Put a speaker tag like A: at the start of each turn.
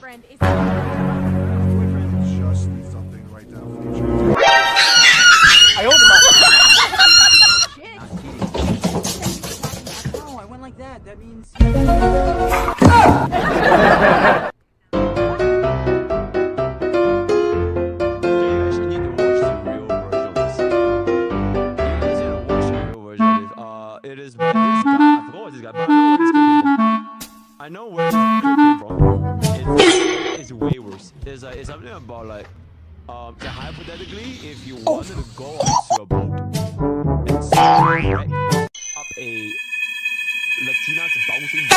A: boyfriend is.
B: Boyfriend just needs something to write down future.
C: I owed him.
A: Shit.
C: No, I went like that. That means.
D: It is by this guy. I forgot what this guy, but I know where this clip came from. It's way worse. It's something about like, hypothetically, if you wanted to go onto a boat and wreck up a Latina's bouncing.